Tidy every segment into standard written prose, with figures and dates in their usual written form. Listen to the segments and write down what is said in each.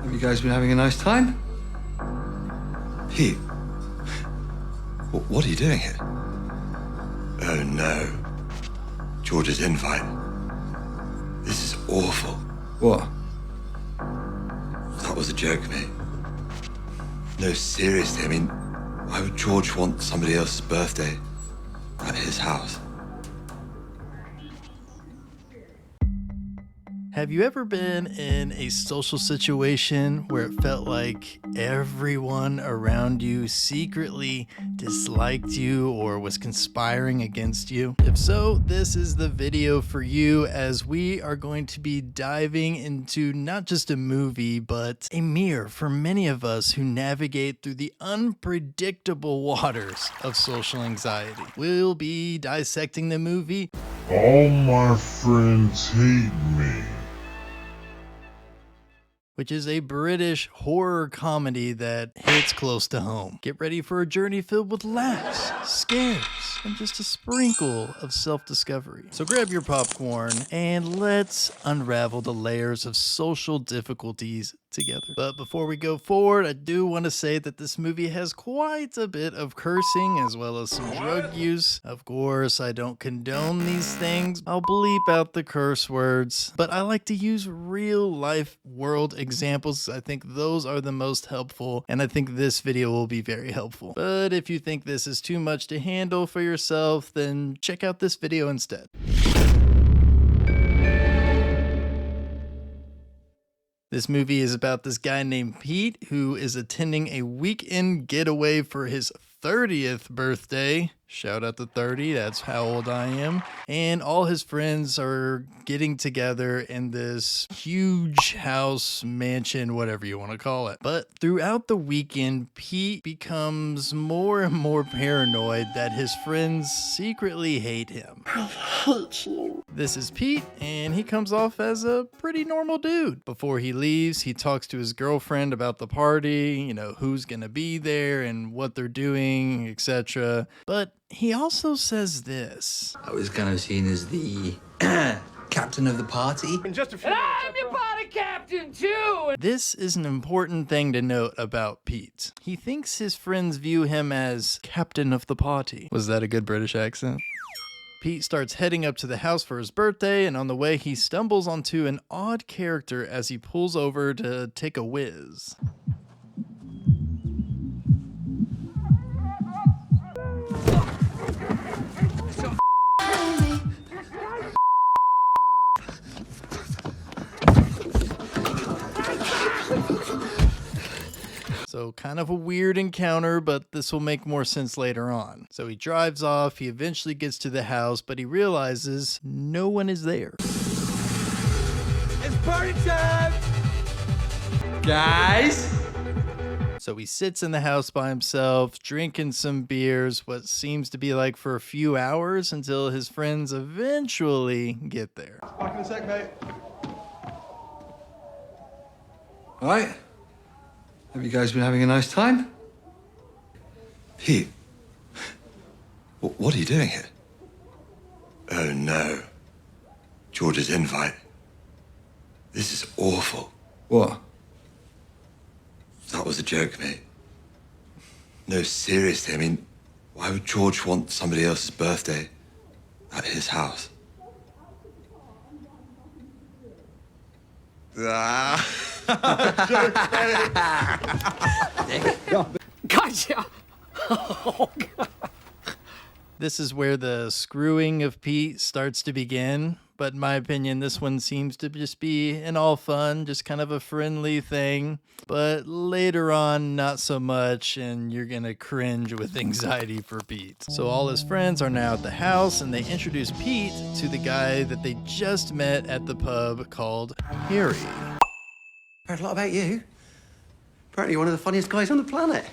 Have you guys been having a nice time? Pete, what are you doing here? Oh no. George's invite. This is awful. What? That was a joke, mate. No, seriously, I mean, why would George want somebody else's birthday at his house? Have you ever been in a social situation where it felt like everyone around you secretly disliked you or was conspiring against you? If so, this is the video for you, as we are going to be diving into not just a movie, but a mirror for many of us who navigate through the unpredictable waters of social anxiety. We'll be dissecting the movie All My Friends Hate Me. which is a British horror comedy that hits close to home. Get ready for a journey filled with laughs, scares, and just a sprinkle of self-discovery. So grab your popcorn and let's unravel the layers of social difficulties together. But before we go forward, I do want to say that this movie has quite a bit of cursing as well as some drug use. Of course, I don't condone these things. I'll bleep out the curse words, but I like to use real life world examples. I think those are the most helpful, and I think this video will be very helpful. But if you think this is too much to handle for yourself, then check out this video instead. This movie is about this guy named Pete who is attending a weekend getaway for his 30th birthday. Shout out to 30, that's how old I am. And all his friends are getting together in this huge house, mansion, whatever you want to call it. But throughout the weekend, Pete becomes more and more paranoid that his friends secretly hate him. I hate you. This is Pete, and he comes off as a pretty normal dude. Before he leaves, he talks to his girlfriend about the party, you know, who's gonna be there and what they're doing, etc. But he also says this. I was kind of seen as the captain of the party. In just a few minutes, I'm your party captain too! This is an important thing to note about Pete. He thinks his friends view him as captain of the party. Was that a good British accent? Pete starts heading up to the house for his birthday, and on the way he stumbles onto an odd character as he pulls over to take a whiz. So kind of a weird encounter, but this will make more sense later on. So he drives off, he eventually gets to the house, but he realizes no one is there. It's party time! Guys! So he sits in the house by himself, drinking some beers, what seems to be like for a few hours, until his friends eventually get there. Back in a sec, mate. All right. Have you guys been having a nice time? Pete, what are you doing here? Oh no. George's invite. This is awful. What? That was a joke, mate. No, seriously, I mean, why would George want somebody else's birthday at his house? Gotcha! This is where the screwing of Pete starts to begin, but in my opinion, this one seems to just be an all fun, just kind of a friendly thing. But later on, not so much, and you're gonna cringe with anxiety for Pete. So all his friends are now at the house, and they introduce Pete to the guy that they just met at the pub called Harry. Heard a lot about you. Apparently you're one of the funniest guys on the planet.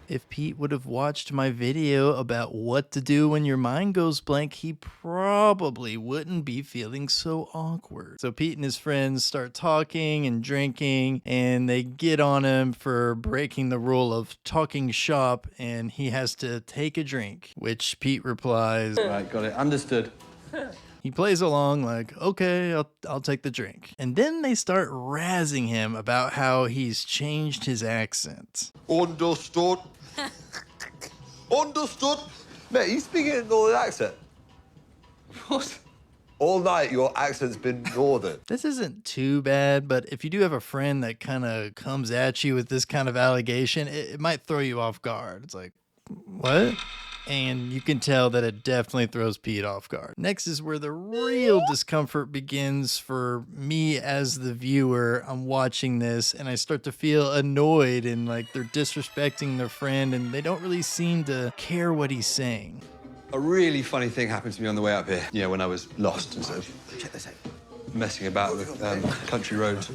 If Pete would have watched my video about what to do when your mind goes blank, he probably wouldn't be feeling so awkward. So Pete and his friends start talking and drinking, and they get on him for breaking the rule of talking shop, and he has to take a drink, which Pete replies, Right, got it. Understood. He plays along like, okay, I'll take the drink. And then they start razzing him about how he's changed his accent. Understood. Understood. Mate, you speaking in a northern accent? What? All night, your accent's been northern. This isn't too bad, but if you do have a friend that kind of comes at you with this kind of allegation, it might throw you off guard. It's like, what? And you can tell that it definitely throws Pete off guard. Next is where the real discomfort begins for me as the viewer. I'm watching this and I start to feel annoyed and like they're disrespecting their friend and they don't really seem to care what he's saying. A really funny thing happened to me on the way up here. You know, when I was lost and sort of Check this out. messing about with country roads.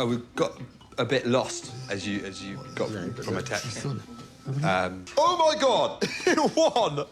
We got a bit lost, as you got from a text. Oh my God! In one!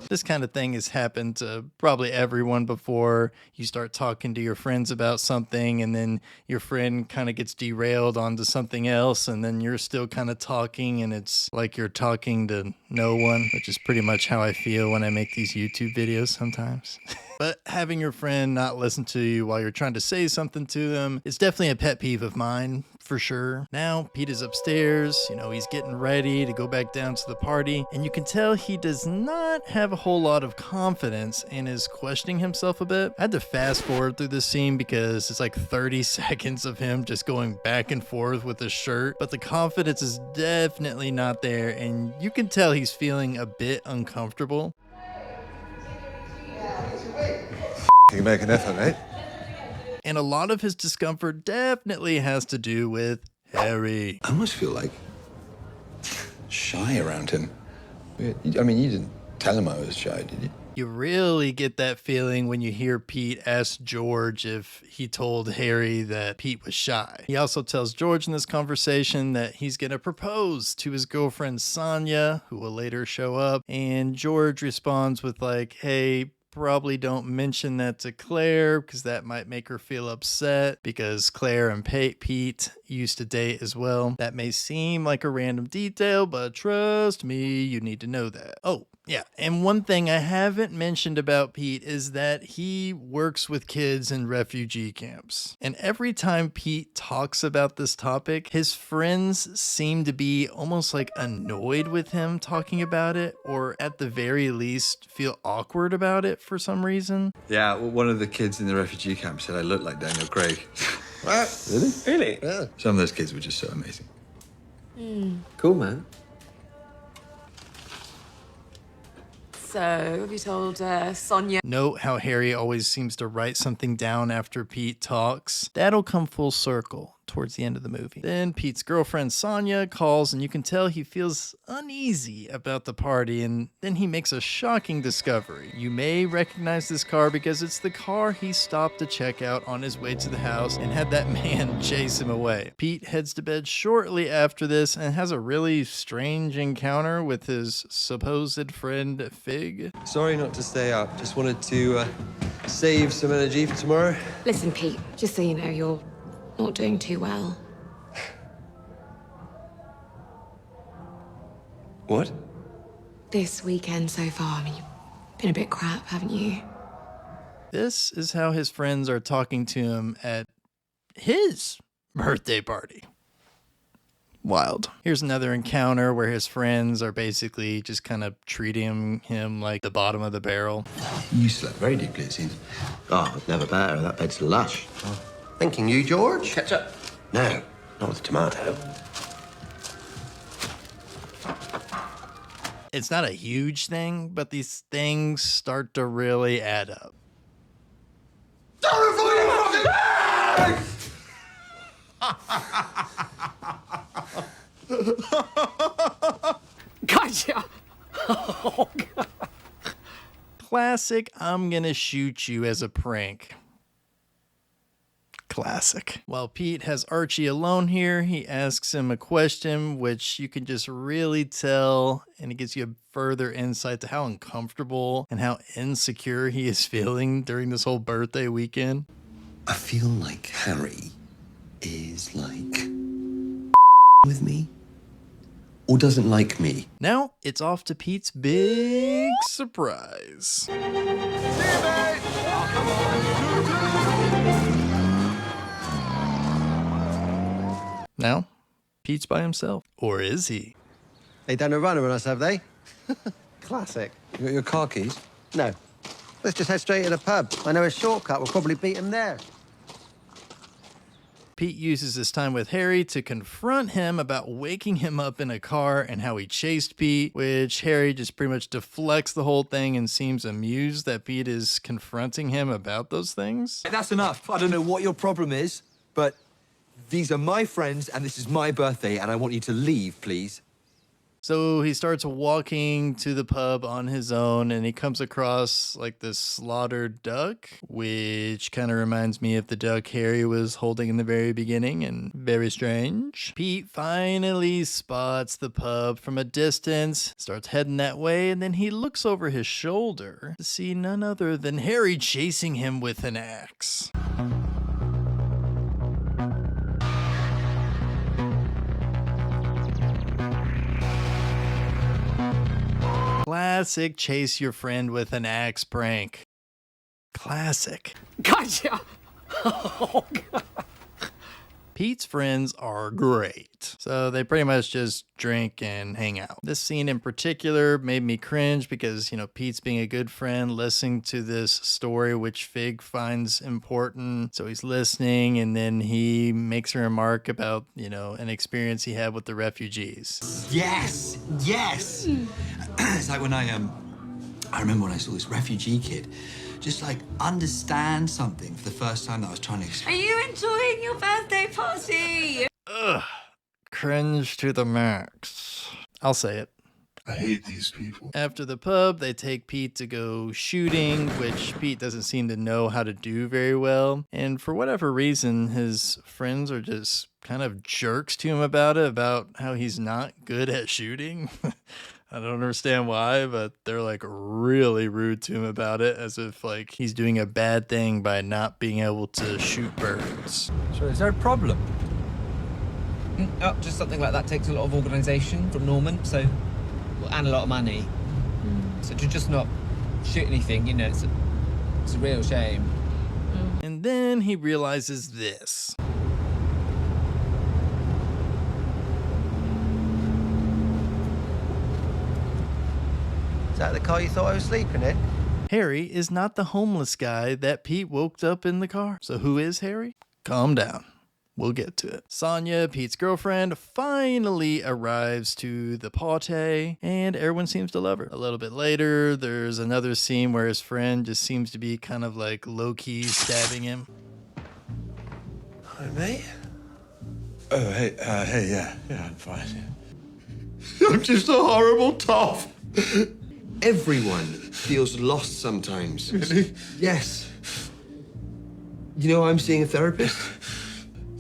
This kind of thing has happened to probably everyone before. You start talking to your friends about something and then your friend kind of gets derailed onto something else and then you're still kind of talking and it's like you're talking to no one, which is pretty much how I feel when I make these YouTube videos sometimes. But having your friend not listen to you while you're trying to say something to them is definitely a pet peeve of mine, for sure. Now, Pete is upstairs, you know, he's getting ready to go back down to the party, and you can tell he does not have a whole lot of confidence and is questioning himself a bit. I had to fast forward through this scene because it's like 30 seconds of him just going back and forth with his shirt, but the confidence is definitely not there, and you can tell he's feeling a bit uncomfortable. You can make an effort, mate. And a lot of his discomfort definitely has to do with Harry. I almost feel like shy around him. I mean, you didn't tell him I was shy, did you? You really get that feeling when you hear Pete ask George if he told Harry that Pete was shy. He also tells George in this conversation that he's going to propose to his girlfriend Sonia, who will later show up. And George responds with like, hey, probably don't mention that to Claire because that might make her feel upset because Claire and Pete used to date as well. That may seem like a random detail, but trust me, you need to know that. Oh, yeah. And one thing I haven't mentioned about Pete is that he works with kids in refugee camps. And every time Pete talks about this topic, his friends seem to be almost like annoyed with him talking about it, or at the very least feel awkward about it for some reason. Yeah, well, one of the kids in the refugee camp said I looked like Daniel Craig. What? Really? Really? Yeah. Some of those kids were just so amazing. Cool, man. So, have you told Sonia? Note how Harry always seems to write something down after Pete talks. That'll come full circle towards the end of the movie. Then Pete's girlfriend Sonia calls and you can tell he feels uneasy about the party, and then he makes a shocking discovery. You may recognize this car because it's the car he stopped to check out on his way to the house and had that man chase him away. Pete heads to bed shortly after this and has a really strange encounter with his supposed friend Fig. Sorry not to stay up. Just wanted to save some energy for tomorrow. Listen, Pete, just so you know, you're not doing too well. What? This weekend so far, I mean, you've been a bit crap, haven't you? This is how his friends are talking to him at his birthday party. Wild. Here's another encounter where his friends are basically just kind of treating him like the bottom of the barrel. You slept very deeply, it seems. Oh, never better. That bed's lush. Thinking you, George? Ketchup. No, not with tomato. It's not a huge thing, but these things start to really add up. Gotcha! Oh, God. Classic, I'm gonna shoot you as a prank. Classic. While Pete has Archie alone here, he asks him a question, which you can just really tell, and it gives you a further insight to how uncomfortable and how insecure he is feeling during this whole birthday weekend. I feel like Harry is like with me or doesn't like me. Now, it's off to Pete's big surprise. See you, mate! Now, Pete's by himself. Or is he? They done a runner on us, have they? Classic. You got your car keys? No. Let's just head straight to the pub. I know a shortcut. We'll probably beat him there. Pete uses his time with Harry to confront him about waking him up in a car and how he chased Pete, which Harry just pretty much deflects the whole thing and seems amused that Pete is confronting him about those things. That's enough. I don't know what your problem is, but these are my friends and this is my birthday and I want you to leave, please. So he starts walking to the pub on his own and he comes across like this slaughtered duck, which kind of reminds me of the duck Harry was holding in the very beginning and very strange. Pete finally spots the pub from a distance, starts heading that way, and then he looks over his shoulder to see none other than Harry chasing him with an axe. Classic chase your friend with an axe prank. Classic. Gotcha! Oh, God. Pete's friends are great, so they pretty much just drink and hang out. This scene in particular made me cringe because, you know, Pete's being a good friend, listening to this story which Fig finds important. So he's listening and then he makes a remark about, you know, an experience he had with the refugees. Yes, yes. It's like when I remember when I saw this refugee kid just like understand something for the first time that I was trying to explain. Are you enjoying your birthday party? Ugh. Cringe to the max. I'll say it. I hate these people. After the pub, they take Pete to go shooting, which Pete doesn't seem to know how to do very well. And for whatever reason, his friends are just kind of jerks to him about it, about how he's not good at shooting. I don't understand why, but they're like really rude to him about it, as if like he's doing a bad thing by not being able to shoot birds. So is there a problem? Oh, just something like that takes a lot of organisation from Norman, so, and a lot of money. So to just not shoot anything, you know, it's a real shame. And then he realizes this. Is that the car you thought I was sleeping in? Harry is not the homeless guy that Pete woke up in the car. So who is Harry? Calm down. We'll get to it. Sonia, Pete's girlfriend, finally arrives to the party, and everyone seems to love her. A little bit later, there's another scene where his friend just seems to be kind of like low-key stabbing him. Hi, mate. Oh, hey, yeah, I'm fine. Yeah. I'm just a horrible toff. Everyone feels lost sometimes. Really? Yes. You know, I'm seeing a therapist.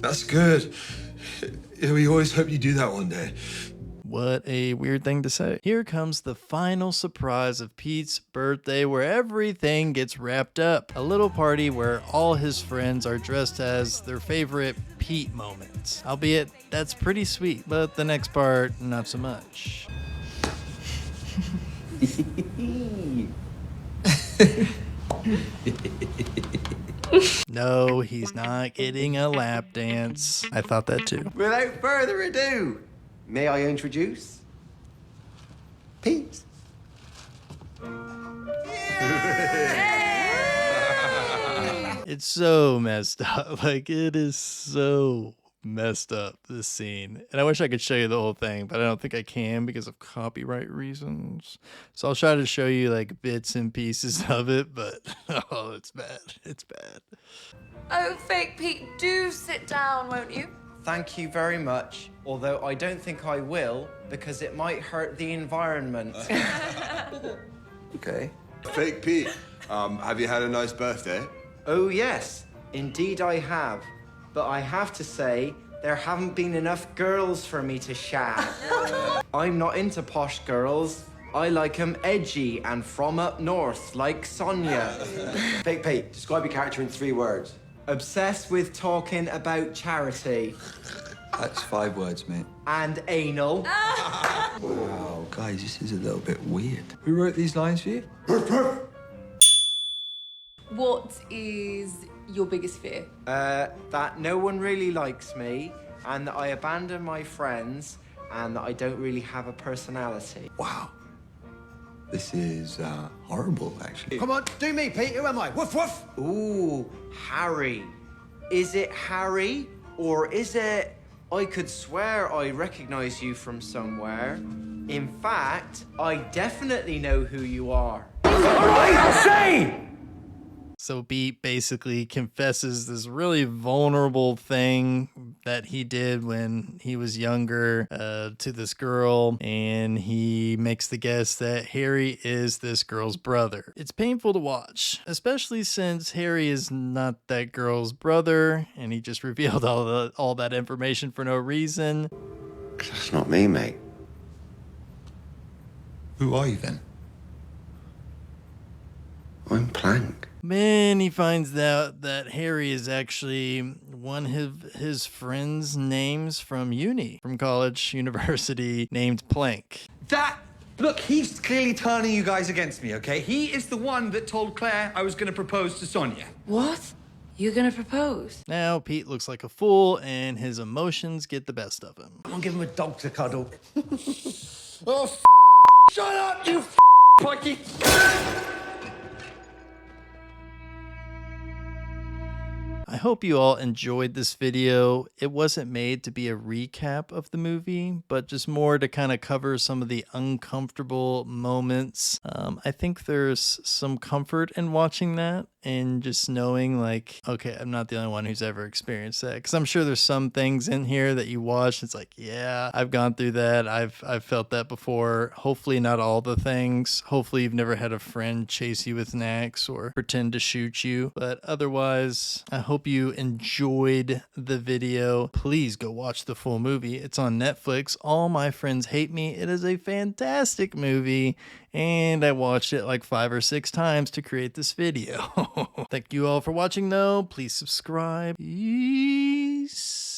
That's good. We always hope you do that one day. What a weird thing to say. Here comes the final surprise of Pete's birthday, where everything gets wrapped up. A little party where all his friends are dressed as their favorite Pete moments. Albeit, that's pretty sweet, but the next part, not so much. No, he's not getting a lap dance. I thought that too. Without further ado, may I introduce Pete? It's so messed up. Like, it is so messed up, this scene. And I wish I could show you the whole thing, but I don't think I can because of copyright reasons. So I'll try to show you like bits and pieces of it, but oh, it's bad. It's bad. Oh, fake Pete, do sit down, won't you? Thank you very much, although I don't think I will, because it might hurt the environment. Okay. Fake Pete, have you had a nice birthday? Oh yes, indeed I have. But I have to say, there haven't been enough girls for me to shag. I'm not into posh girls. I like 'em edgy and from up north, like Sonia. Fake Pete, describe your character in 3 words. Obsessed with talking about charity. That's 5 words, mate. And anal. Wow, guys, this is a little bit weird. Who wrote these lines for you? What is your biggest fear? That no one really likes me, and that I abandon my friends, and that I don't really have a personality. Wow. This is horrible, actually. Come on, do me, Pete. Who am I? Woof, woof. Ooh, Harry. Is it Harry, or is it I could swear I recognize you from somewhere? In fact, I definitely know who you are. All right, I'll say! So Pete basically confesses this really vulnerable thing that he did when he was younger to this girl, and he makes the guess that Harry is this girl's brother. It's painful to watch, especially since Harry is not that girl's brother, and he just revealed all that information for no reason. That's not me, mate. Who are you then? I'm Plank. Then he finds out that Harry is actually one of his friends' names from college, university, named Plank. Look, he's clearly turning you guys against me, okay? He is the one that told Claire I was going to propose to Sonia. What? You're gonna propose? Now Pete looks like a fool, and his emotions get the best of him. Come on, give him a dog to cuddle. Oh, shut up, you Pikey! I hope you all enjoyed this video. It wasn't made to be a recap of the movie, but just more to kind of cover some of the uncomfortable moments. I think there's some comfort in watching that and just knowing like, okay, I'm not the only one who's ever experienced that. Because I'm sure there's some things in here that you watch, it's like, yeah, I've gone through that. I've felt that before. Hopefully not all the things. Hopefully you've never had a friend chase you with an axe or pretend to shoot you. But otherwise, I hope you enjoyed the video. Please go watch the full movie. It's on Netflix. All My Friends Hate Me. It is a fantastic movie, and I watched it like 5 or 6 times to create this video. Thank you all for watching though. Please subscribe. Peace.